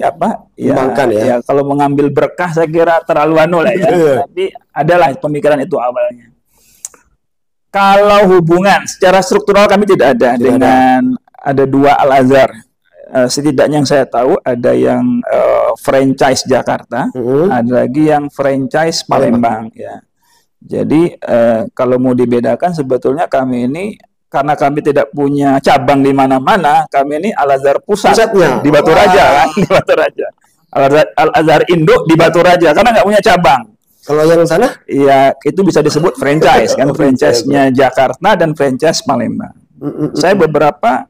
apa ya, ya kalau mengambil berkah saya kira terlalu anu lah ya. Tapi adalah pemikiran itu awalnya. Kalau hubungan secara struktural kami tidak ada dengan ada 2 Al-Azhar. Setidaknya yang saya tahu ada yang franchise Jakarta, ada lagi yang franchise Palembang ya. Jadi kalau mau dibedakan sebetulnya kami ini karena kami tidak punya cabang di mana-mana, kami ini Al-Azhar pusatnya di Baturaja kan, di Baturaja. Al-Azhar Indo di Baturaja karena nggak punya cabang. Kalau yang sana? Ya itu bisa disebut franchise kan, franchise-nya Jakarta dan franchise Palembang. Saya beberapa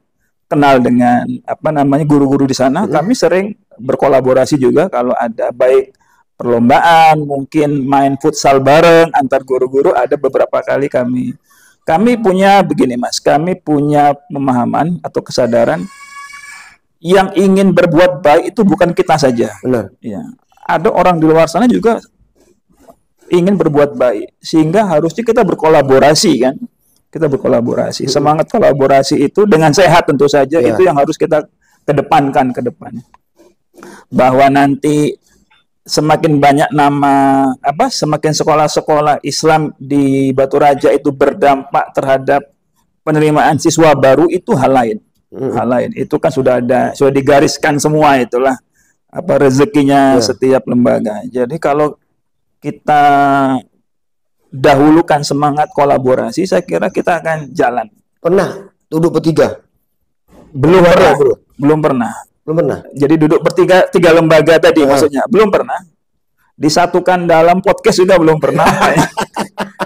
kenal dengan apa namanya guru-guru di sana, kami sering berkolaborasi juga kalau ada baik perlombaan, mungkin main futsal bareng antar guru-guru, ada beberapa kali kami punya begini Mas, kami punya pemahaman atau kesadaran yang ingin berbuat baik itu bukan kita saja. Benar. Ya, ada orang di luar sana juga ingin berbuat baik, sehingga harusnya kita berkolaborasi kan. Kita berkolaborasi. Semangat kolaborasi itu dengan sehat tentu saja itu yang harus kita kedepankan ke depan. Bahwa nanti semakin banyak semakin sekolah-sekolah Islam di Baturaja itu berdampak terhadap penerimaan siswa baru itu hal lain. Hal lain. Itu kan sudah digariskan semua itulah apa rezekinya setiap lembaga. Jadi kalau kita dahulukan semangat kolaborasi, saya kira kita akan jalan. Pernah duduk bertiga? Belum pernah, bro. Belum pernah. Belum pernah. Jadi duduk bertiga 3 lembaga tadi maksudnya belum pernah. Disatukan dalam podcast juga belum pernah.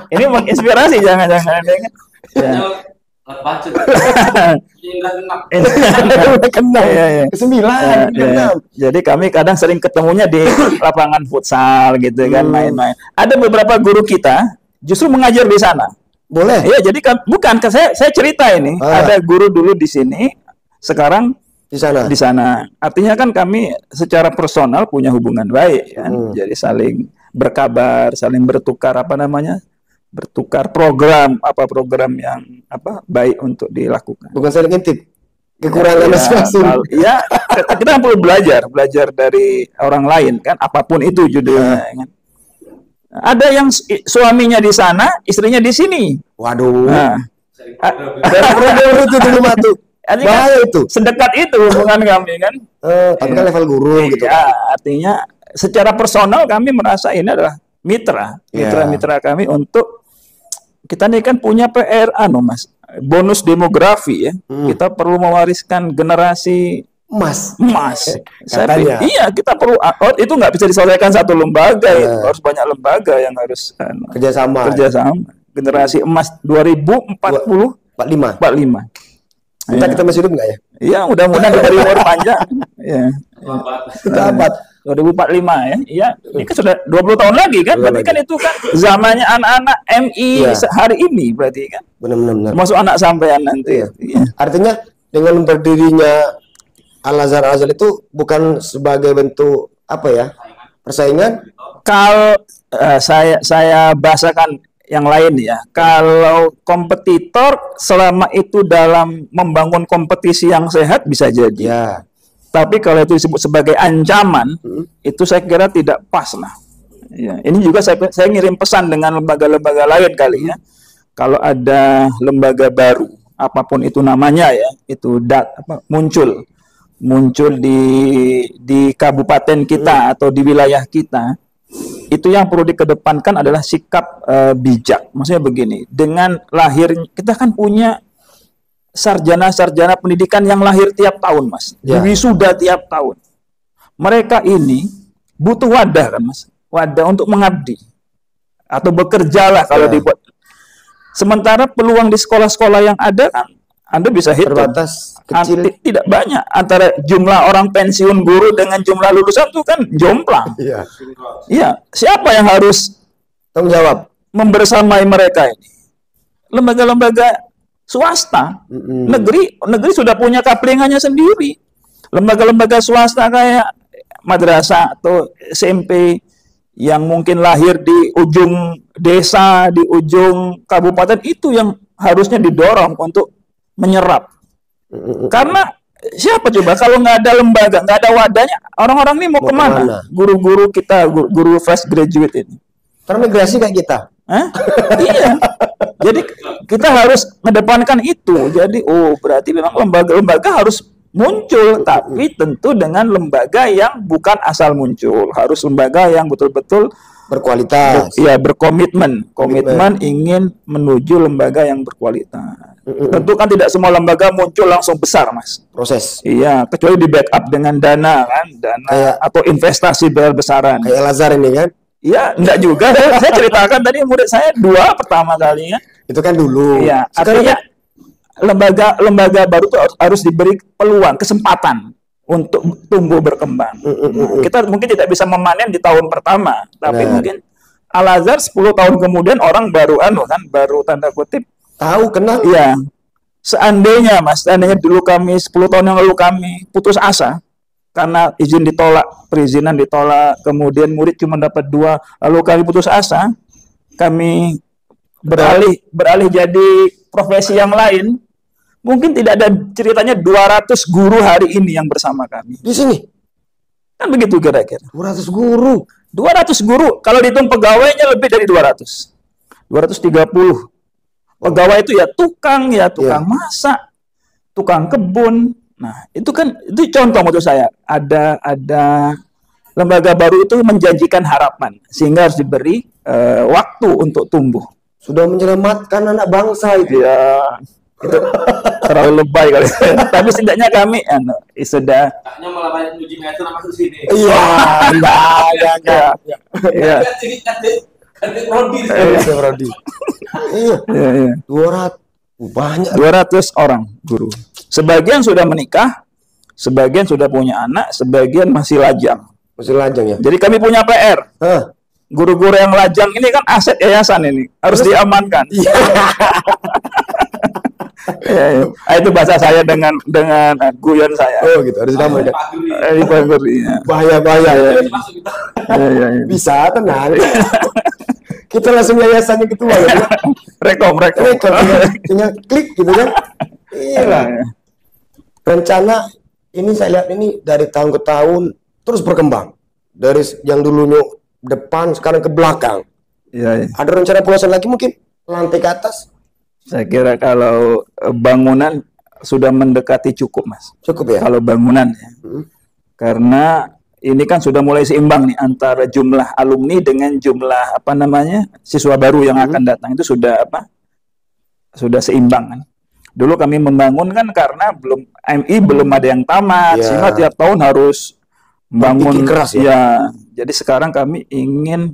Ini menginspirasi jangan-jangan ya. Jadi kami kadang sering ketemunya di lapangan futsal gitu kan, main-main. Ada beberapa guru kita justru mengajar di sana. Boleh. Ya, jadi bukan saya cerita ini. Ada guru dulu di sini, sekarang di sana. Artinya kan kami secara personal punya hubungan baik kan. Jadi saling berkabar, saling bertukar bertukar program yang baik untuk dilakukan. Bukan saling intip kekurangan masing-masing. Ya, kita perlu belajar dari orang lain kan, apapun itu judulnya kan. Ada yang suaminya di sana, istrinya di sini. Waduh. Nah, itu dulu matu. Bahaya itu. Sedekat itu hubungan kami kan. Tapi kan level guru gitu. Ya, artinya secara personal kami merasa ini adalah mitra kami untuk kita ini kan punya PR Mas. Bonus demografi ya. Kita perlu mewariskan generasi emas. Iya, kita perlu itu nggak bisa diselesaikan satu lembaga ya. Harus banyak lembaga yang harus kerjasama. Generasi emas 2045. Kita masih hidup nggak ya? Iya, mudah-mudahan dari umur panjang. Ya. Kita abad 2045 ya. Iya, ini kan sudah 20 tahun lagi kan. Berarti kan itu kan zamannya anak-anak MI hari ini berarti kan. Benar-benar. Masuk anak sampean nanti. Iya. Artinya dengan berdirinya Al-Azhar itu bukan sebagai bentuk persaingan? Kalau saya bahasakan yang lain ya. Kalau kompetitor selama itu dalam membangun kompetisi yang sehat bisa jadi. Ya. Tapi kalau itu disebut sebagai ancaman, itu saya kira tidak pas lah. Ya, ini juga saya ngirim pesan dengan lembaga-lembaga lain kali ya. Kalau ada lembaga baru, apapun itu namanya ya, itu muncul di kabupaten kita atau di wilayah kita, itu yang perlu dikedepankan adalah sikap bijak. Maksudnya begini, dengan lahir kita kan punya sarjana-sarjana pendidikan yang lahir tiap tahun, Mas. Wisuda tiap tahun. Mereka ini butuh wadah kan, Mas. Wadah untuk mengabdi atau bekerja lah kalau dibuat. Sementara peluang di sekolah-sekolah yang ada kan Anda bisa hitung terbatas, kecil, tidak banyak antara jumlah orang pensiun guru dengan jumlah lulusan itu kan jomplang. Iya. Iya, siapa yang harus tanggung jawab membersamai mereka ini? Lembaga-lembaga swasta. Negeri sudah punya kaplingannya sendiri. Lembaga-lembaga swasta kayak madrasah atau SMP yang mungkin lahir di ujung desa, di ujung kabupaten, itu yang harusnya didorong untuk menyerap. Karena siapa coba kalau nggak ada lembaga, nggak ada wadahnya, orang-orang ini mau kemana? Guru-guru kita, guru fresh graduate ini. Termigrasi kayak kita. Iya. Jadi kita harus mengedepankan itu. Jadi berarti memang lembaga-lembaga harus muncul, tapi tentu dengan lembaga yang bukan asal muncul. Harus lembaga yang betul-betul berkualitas. Berkomitmen ingin menuju lembaga yang berkualitas. Tentu kan tidak semua lembaga muncul langsung besar, Mas. Proses. Iya, kecuali di backup dengan dana atau investasi besar-besaran. Kayak Lazar ini kan? Iya, enggak juga. Saya ceritakan tadi murid saya 2 pertama kalinya. Itu kan dulu. Iya, artinya lembaga baru itu harus diberi peluang, kesempatan untuk tumbuh berkembang. Kita mungkin tidak bisa memanen di tahun pertama, tapi mungkin Al-Azhar 10 tahun kemudian orang baru baru tanda kutip tahu, kenal. Iya. Seandainya dulu 10 tahun yang lalu kami putus asa karena izin ditolak, perizinan ditolak, kemudian murid cuma dapat 2, lalu kami putus asa, kami beralih jadi profesi yang lain, mungkin tidak ada ceritanya 200 guru hari ini yang bersama kami. Di sini? Kan begitu kira-kira. 200 guru? 200 guru, kalau dihitung pegawainya lebih dari 200. 230. Pegawai itu ya tukang masak, tukang kebun. Nah, itu contoh menurut saya. Ada lembaga baru itu menjanjikan harapan, sehingga harus diberi waktu untuk tumbuh. Sudah menyelamatkan anak bangsa itu. Ya, itu terlalu lebay kali. Tapi setidaknya kami sudah. Taknya malah banyak uji meter masuk sini. Iya, enggak. Iya. Rodi. Iya. 200 banyak. 200 orang guru. Sebagian sudah menikah, sebagian sudah punya anak, sebagian masih lajang. Masih lajang ya. Jadi kami punya PR. Guru-guru yang lajang ini kan aset yayasan ini, harus diamankan. Ya. Itu bahasa saya dengan guyon saya. Oh gitu, harus diamankan. Bahaya ya. Bisa tenang. Kita langsung yayasannya ketua ya. Rekom. Tinggal klik gitu kan. Iya. Rencana ini saya lihat ini dari tahun ke tahun terus berkembang. Dari yang dulunya depan sekarang ke belakang. Iya. Ada rencana penguasaan lagi mungkin lantai ke atas? Saya kira kalau bangunan sudah mendekati cukup, Mas. Cukup ya. Kalau bangunan ya. Karena ini kan sudah mulai seimbang nih antara jumlah alumni dengan jumlah siswa baru yang akan datang, itu sudah seimbang kan. Dulu kami membangun kan karena MI belum ada yang tamat, sehingga tiap tahun harus membangun keras ya. Jadi sekarang kami ingin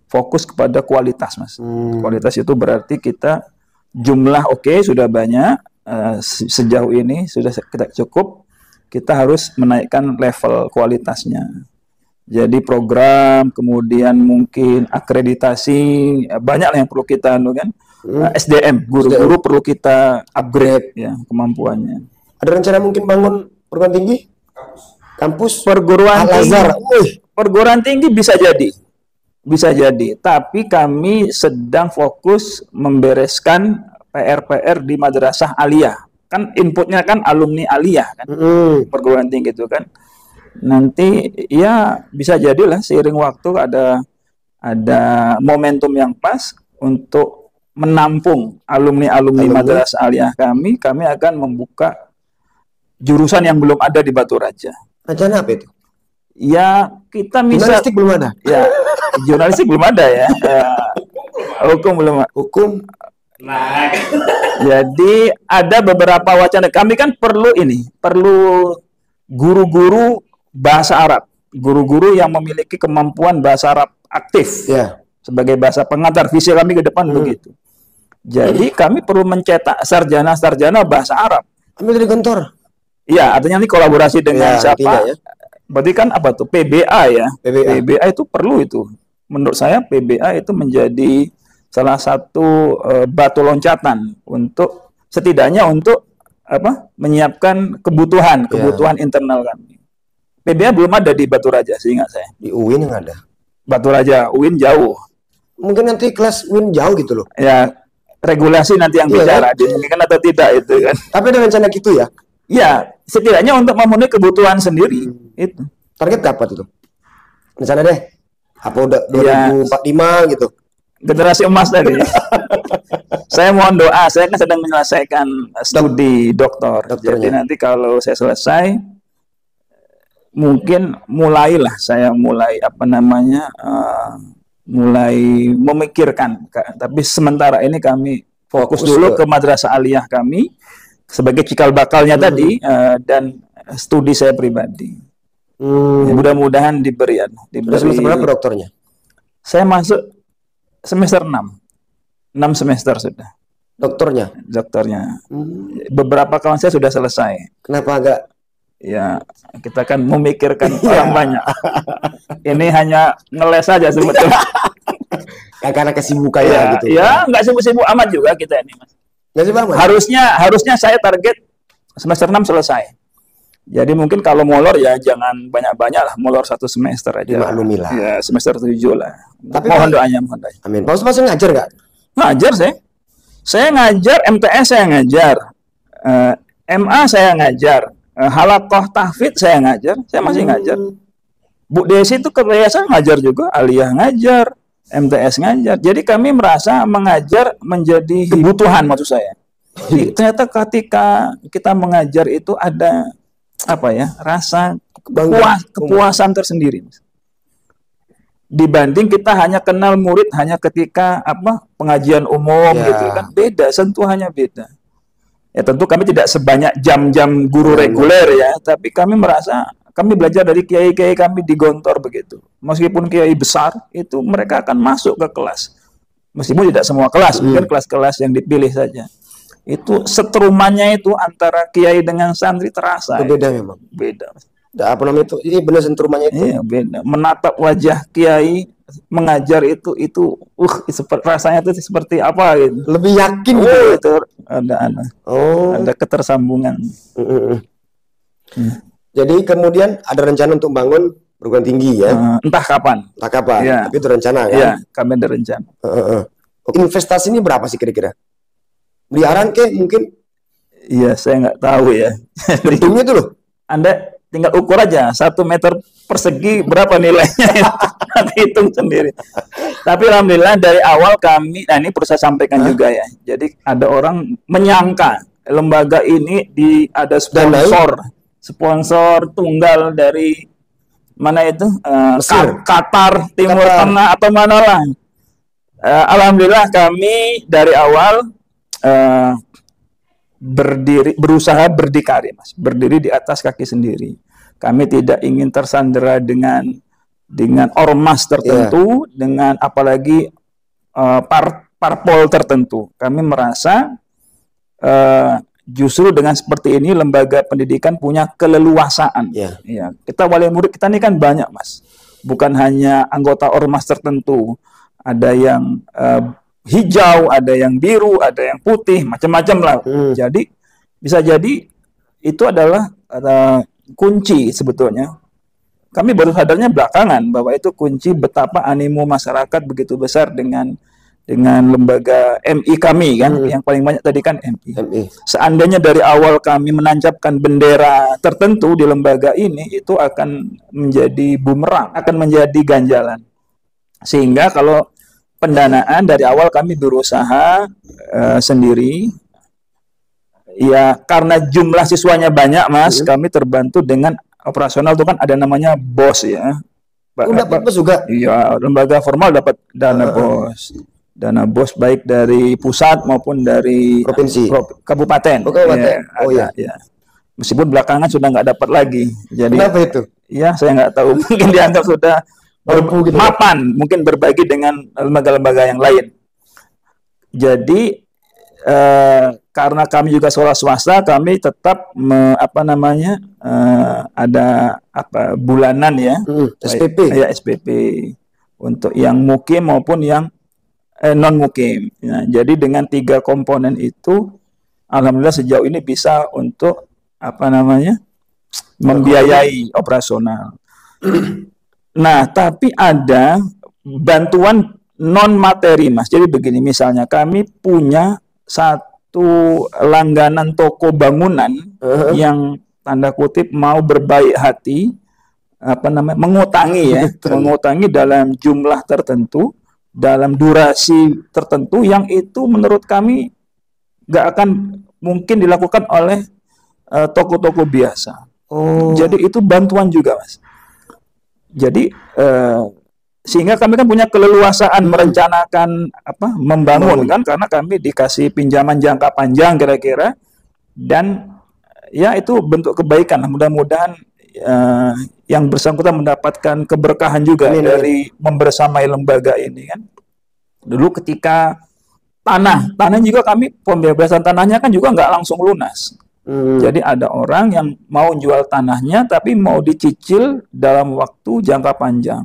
fokus kepada kualitas, Mas. Kualitas itu berarti kita jumlah sudah banyak, sejauh ini sudah kita cukup. Kita harus menaikkan level kualitasnya. Jadi program, kemudian mungkin akreditasi, banyak yang perlu kita kan. SDM, guru-guru perlu kita upgrade ya kemampuannya. Ada rencana mungkin bangun perguruan tinggi? Kampus perguruan Al-Azhar. Perguruan tinggi bisa jadi. Tapi kami sedang fokus membereskan PR-PR di madrasah aliyah. kan inputnya kan alumni aliyah kan, perguruan tinggi itu kan. Nanti ya bisa jadilah seiring waktu ada momentum yang pas untuk menampung alumni madrasah aliyah kami akan membuka jurusan yang belum ada di Batu Raja. Rencana apa itu? Ya kita bisa. Jurnalistik belum ada. Ya jurnalistik belum ada ya. Hukum belum. Hukum. Nah, Jadi ada beberapa wacana. Kami kan perlu guru-guru bahasa Arab, guru-guru yang memiliki kemampuan bahasa Arab aktif sebagai bahasa pengantar. Visi kami ke depan begitu. Jadi kami perlu mencetak sarjana-sarjana bahasa Arab. Ambil dari kantor. Iya, artinya ini kolaborasi dengan siapa? Ya. Berarti kan apa tuh? PBA ya. PBA. PBA itu perlu itu. Menurut saya PBA itu menjadi salah satu batu loncatan untuk setidaknya untuk menyiapkan kebutuhan internal kami. PBA belum ada di Batu Raja seingat saya. Di UIN yang ada. Batu Raja, UIN jauh. Mungkin nanti kelas UIN jauh gitu loh. Ya, regulasi nanti yang bicara dimungkinkan atau tidak itu kan. Tapi ada rencana gitu ya? Ya, setidaknya untuk memenuhi kebutuhan sendiri itu. Target kapan itu? Rencana deh. Apa udah 2045 gitu? Generasi emas tadi. Saya mohon doa, saya kan sedang menyelesaikan studi doktor. Jadi nanti kalau saya selesai, mungkin saya mulai mulai memikirkan. Tapi sementara ini kami fokus dulu ke madrasah aliyah kami sebagai cikal bakalnya tadi dan studi saya pribadi. Ya, mudah-mudahan diberi. Semester berapa doktornya? Saya masuk semester 6 semester sudah. Doktornya? Beberapa kawan saya sudah selesai. Kenapa agak? Ya, kita kan memikirkan orang banyak. Ini hanya ngeles saja sebetulnya. Karena kesibukannya gitu. Ya, nggak sibuk-sibuk amat juga kita ini, Mas. Nggak sibuk amat? Harusnya saya target semester 6 selesai. Jadi mungkin kalau molor ya jangan banyak-banyak lah, molor 1 semester aja. Dimaklumi lah. Ya, semester 7 lah. Tapi mohon doanya. Amin. Pak Ustaz ngajar nggak? Ngajar saya. Saya ngajar, MTS saya ngajar. MA saya ngajar. Halaqah tahfidz saya ngajar. Saya masih ngajar. Bu Desi itu kebiasaan ngajar juga, aliyah ngajar, MTS ngajar. Jadi kami merasa mengajar menjadi kebutuhan maksud saya. Jadi, ternyata ketika kita mengajar itu ada rasa kepuasan tersendiri. Dibanding kita hanya kenal murid hanya ketika pengajian umum gitu kan, beda, sentuhannya beda. Ya tentu kami tidak sebanyak jam-jam guru reguler ya, tapi kami merasa kami belajar dari kiai-kiai kami di Gontor begitu. Meskipun kiai besar itu mereka akan masuk ke kelas. Meskipun tidak semua kelas, mungkin kelas-kelas yang dipilih saja. Itu setrumannya itu antara kiai dengan santri terasa. Beda memang. Beda. Apa namanya itu? Ini benar setrumannya itu. Iya, beda. Menatap wajah kiai mengajar itu rasanya itu seperti apa gitu. Lebih yakin itu ada ketersambungan. Jadi kemudian ada rencana untuk bangun perguruan tinggi ya? Entah kapan. Ya. Tapi itu rencana kan? Iya, kami ada rencana. Investasi ini berapa sih kira-kira? Miliaran mungkin? Iya, saya nggak tahu ya. Gedungnya itu loh. Anda tinggal ukur aja 1 meter persegi berapa nilainya. Nanti hitung sendiri. Tapi alhamdulillah dari awal kami, ini perlu saya sampaikan juga ya. Jadi ada orang menyangka lembaga ini ada sponsor tunggal dari mana itu? Qatar, Timur Tengah atau mana lah. Alhamdulillah kami dari awal berusaha berdikari, Mas, berdiri di atas kaki sendiri. Kami tidak ingin tersandera dengan ormas tertentu, dengan apalagi parpol tertentu. Kami merasa justru dengan seperti ini lembaga pendidikan punya keleluasaan. Ya, kita wali murid kita ini kan banyak, Mas. Bukan hanya anggota ormas tertentu, ada yang hijau, ada yang biru, ada yang putih, macam-macam lah. Jadi bisa jadi itu adalah kunci sebetulnya. Kami baru sadarnya belakangan bahwa itu kunci betapa animo masyarakat begitu besar dengan dengan lembaga MI kami kan, yang paling banyak tadi kan MI. Seandainya dari awal kami menancapkan bendera tertentu di lembaga ini, itu akan menjadi bumerang, akan menjadi ganjalan. Sehingga kalau pendanaan dari awal kami berusaha sendiri, ya karena jumlah siswanya banyak Mas, kami terbantu dengan operasional itu kan ada namanya BOS ya. Dapat BOS juga? Iya, lembaga formal dapat dana BOS. Dana BOS baik dari pusat maupun dari provinsi, kabupaten. Kabupaten. Ya, ya. Meskipun belakangan sudah nggak dapat lagi. Jadi, kenapa itu? Ya, saya nggak tahu. Mungkin dianggap sudah mapan, mungkin berbagi dengan lembaga-lembaga yang lain. Jadi karena kami juga sekolah swasta, kami tetap ada bulanan ya, SPP. Ya, SPP untuk yang mukim maupun yang non mukim. Nah, jadi dengan 3 komponen itu, alhamdulillah sejauh ini bisa untuk membiayai operasional. Nah, tapi ada bantuan non materi Mas. Jadi begini, misalnya kami punya satu langganan toko bangunan yang tanda kutip mau berbaik hati, mengutangi ya, mengutangi dalam jumlah tertentu, dalam durasi tertentu yang itu menurut kami nggak akan mungkin dilakukan oleh toko-toko biasa. Jadi itu bantuan juga Mas. Jadi sehingga kami kan punya keleluasaan merencanakan membangun kan, karena kami dikasih pinjaman jangka panjang kira-kira, dan ya itu bentuk kebaikan. Mudah-mudahan yang bersangkutan mendapatkan keberkahan juga dari membersamai lembaga ini kan. Dulu ketika tanah juga kami pembebasan tanahnya kan juga nggak langsung lunas. Jadi ada orang yang mau jual tanahnya tapi mau dicicil dalam waktu jangka panjang.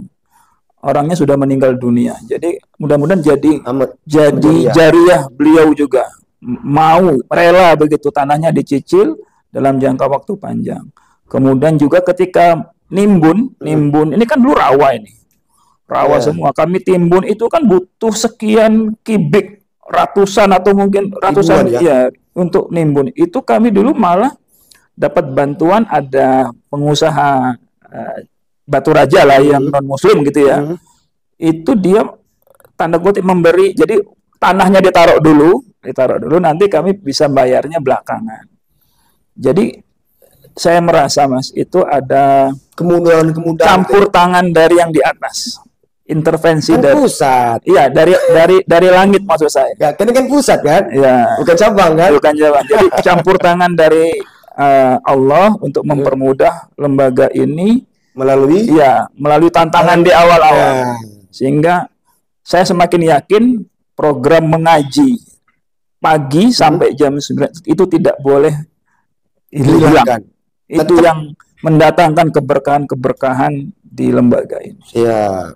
Orangnya sudah meninggal dunia. Jadi mudah-mudahan jadi jariah beliau juga. Mau rela begitu tanahnya dicicil dalam jangka waktu panjang. Kemudian juga ketika nimbun ini kan dulu rawa ini. Rawa semua. Kami timbun itu kan butuh sekian kubik, ratusan atau mungkin ratusan ya untuk nimbun. Itu kami dulu malah dapat bantuan, ada pengusaha Batu Raja lah yang non muslim gitu ya. Itu dia tanda kutip memberi, jadi tanahnya ditaruh dulu nanti kami bisa bayarnya belakangan. Jadi saya merasa Mas itu ada kemudahan campur tangan dari yang di atas. Intervensi kan dari pusat. Iya, dari langit maksud saya. Ya, kan pusat kan? Ya. Bukan cabang kan? Bukan cabang. Jadi campur tangan dari Allah untuk mempermudah lembaga ini melalui tantangan di awal-awal. Sehingga saya semakin yakin program mengaji pagi sampai jam 9 itu tidak boleh hilang. Itu yang mendatangkan keberkahan-keberkahan di lembaga ini. Iya.